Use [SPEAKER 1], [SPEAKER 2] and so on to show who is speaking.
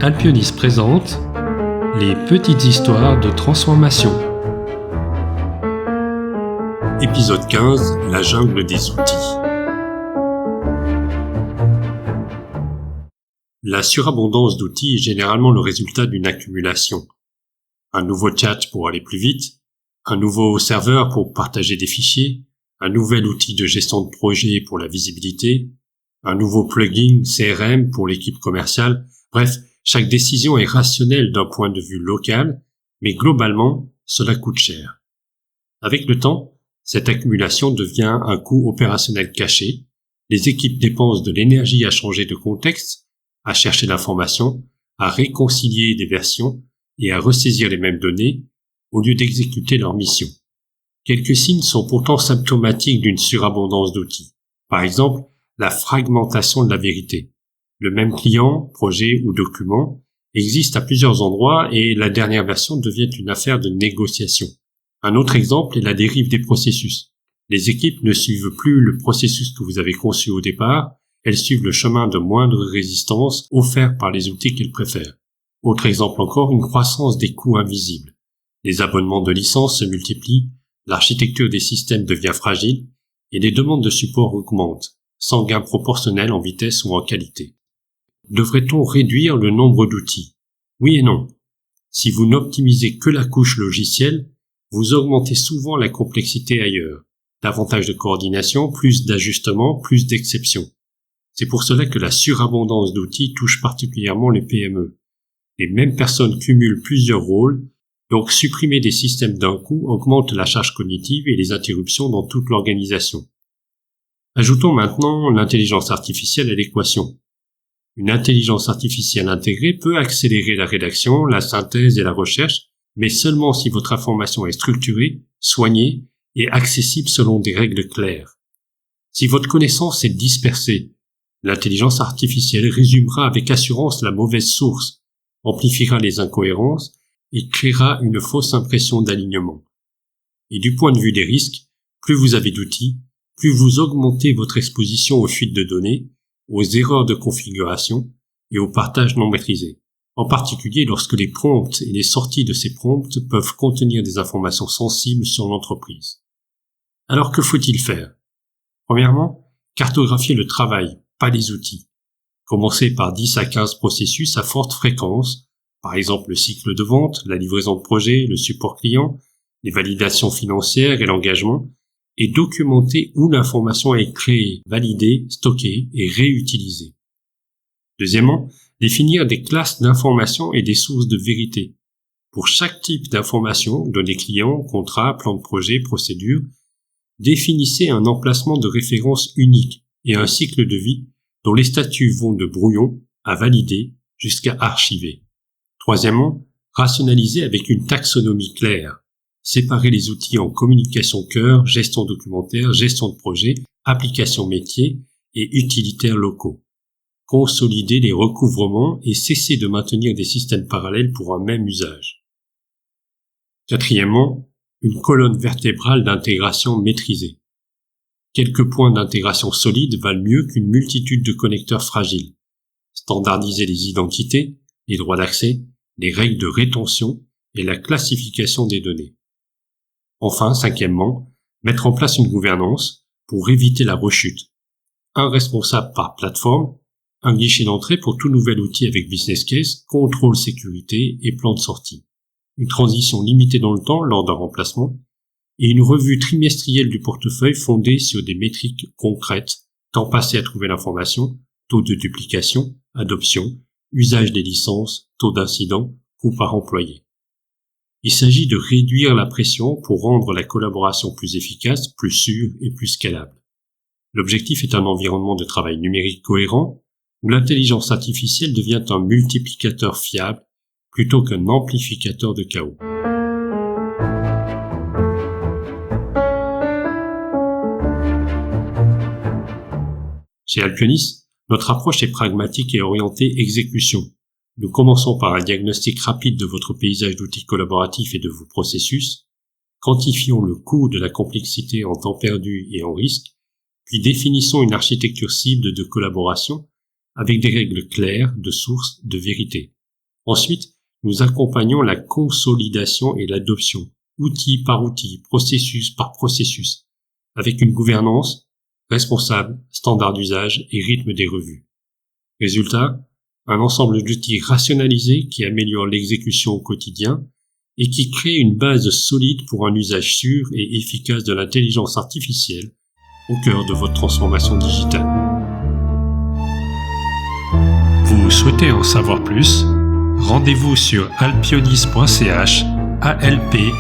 [SPEAKER 1] Alpionis présente les petites histoires de transformation.
[SPEAKER 2] Épisode 15, la jungle des outils. La surabondance d'outils est généralement le résultat d'une accumulation. Un nouveau chat pour aller plus vite, un nouveau serveur pour partager des fichiers, un nouvel outil de gestion de projet pour la visibilité, un nouveau plugin CRM pour l'équipe commerciale. Bref, chaque décision est rationnelle d'un point de vue local, mais globalement, cela coûte cher. Avec le temps, cette accumulation devient un coût opérationnel caché. Les équipes dépensent de l'énergie à changer de contexte, à chercher l'information, à réconcilier des versions et à ressaisir les mêmes données au lieu d'exécuter leur mission. Quelques signes sont pourtant symptomatiques d'une surabondance d'outils. Par exemple, la fragmentation de la vérité. Le même client, projet ou document existe à plusieurs endroits et la dernière version devient une affaire de négociation. Un autre exemple est la dérive des processus. Les équipes ne suivent plus le processus que vous avez conçu au départ, elles suivent le chemin de moindre résistance offert par les outils qu'elles préfèrent. Autre exemple encore, une croissance des coûts invisibles. Les abonnements de licences se multiplient, l'architecture des systèmes devient fragile et les demandes de support augmentent, sans gain proportionnel en vitesse ou en qualité. Devrait-on réduire le nombre d'outils ? Oui et non. Si vous n'optimisez que la couche logicielle, vous augmentez souvent la complexité ailleurs. Davantage de coordination, plus d'ajustements, plus d'exceptions. C'est pour cela que la surabondance d'outils touche particulièrement les PME. Les mêmes personnes cumulent plusieurs rôles, donc supprimer des systèmes d'un coup augmente la charge cognitive et les interruptions dans toute l'organisation. Ajoutons maintenant l'intelligence artificielle à l'équation. Une intelligence artificielle intégrée peut accélérer la rédaction, la synthèse et la recherche, mais seulement si votre information est structurée, soignée et accessible selon des règles claires. Si votre connaissance est dispersée, l'intelligence artificielle résumera avec assurance la mauvaise source, amplifiera les incohérences et créera une fausse impression d'alignement. Et du point de vue des risques, plus vous avez d'outils, plus vous augmentez votre exposition aux fuites de données, aux erreurs de configuration et au partage non maîtrisé, en particulier lorsque les prompts et les sorties de ces prompts peuvent contenir des informations sensibles sur l'entreprise. Alors que faut-il faire ? Premièrement, cartographier le travail, pas les outils. Commencez par 10 à 15 processus à forte fréquence, par exemple le cycle de vente, la livraison de projet, le support client, les validations financières et l'engagement, et documenter où l'information est créée, validée, stockée et réutilisée. Deuxièmement, définir des classes d'informations et des sources de vérité. Pour chaque type d'information, données clients, contrats, plan de projet, procédure, définissez un emplacement de référence unique et un cycle de vie dont les statuts vont de brouillon à valider jusqu'à archiver. Troisièmement, rationaliser avec une taxonomie claire. Séparer les outils en communication cœur, gestion documentaire, gestion de projet, applications métiers et utilitaires locaux. Consolider les recouvrements et cesser de maintenir des systèmes parallèles pour un même usage. Quatrièmement, une colonne vertébrale d'intégration maîtrisée. Quelques points d'intégration solides valent mieux qu'une multitude de connecteurs fragiles. Standardiser les identités, les droits d'accès, les règles de rétention et la classification des données. Enfin, cinquièmement, mettre en place une gouvernance pour éviter la rechute. Un responsable par plateforme, un guichet d'entrée pour tout nouvel outil avec business case, contrôle sécurité et plan de sortie. Une transition limitée dans le temps lors d'un remplacement et une revue trimestrielle du portefeuille fondée sur des métriques concrètes, temps passé à trouver l'information, taux de duplication, adoption, usage des licences, taux d'incident, coût par employé. Il s'agit de réduire la pression pour rendre la collaboration plus efficace, plus sûre et plus scalable. L'objectif est un environnement de travail numérique cohérent où l'intelligence artificielle devient un multiplicateur fiable plutôt qu'un amplificateur de chaos. Chez Alpionis, notre approche est pragmatique et orientée exécution. Nous commençons par un diagnostic rapide de votre paysage d'outils collaboratifs et de vos processus, quantifions le coût de la complexité en temps perdu et en risque, puis définissons une architecture cible de collaboration avec des règles claires de source, de vérité. Ensuite, nous accompagnons la consolidation et l'adoption, outil par outil, processus par processus, avec une gouvernance responsable, standard d'usage et rythme des revues. Résultat, un ensemble d'outils rationalisés qui améliorent l'exécution au quotidien et qui créent une base solide pour un usage sûr et efficace de l'intelligence artificielle au cœur de votre transformation digitale.
[SPEAKER 1] Vous souhaitez en savoir plus? Rendez-vous sur alpionis.ch, alpionys.ch.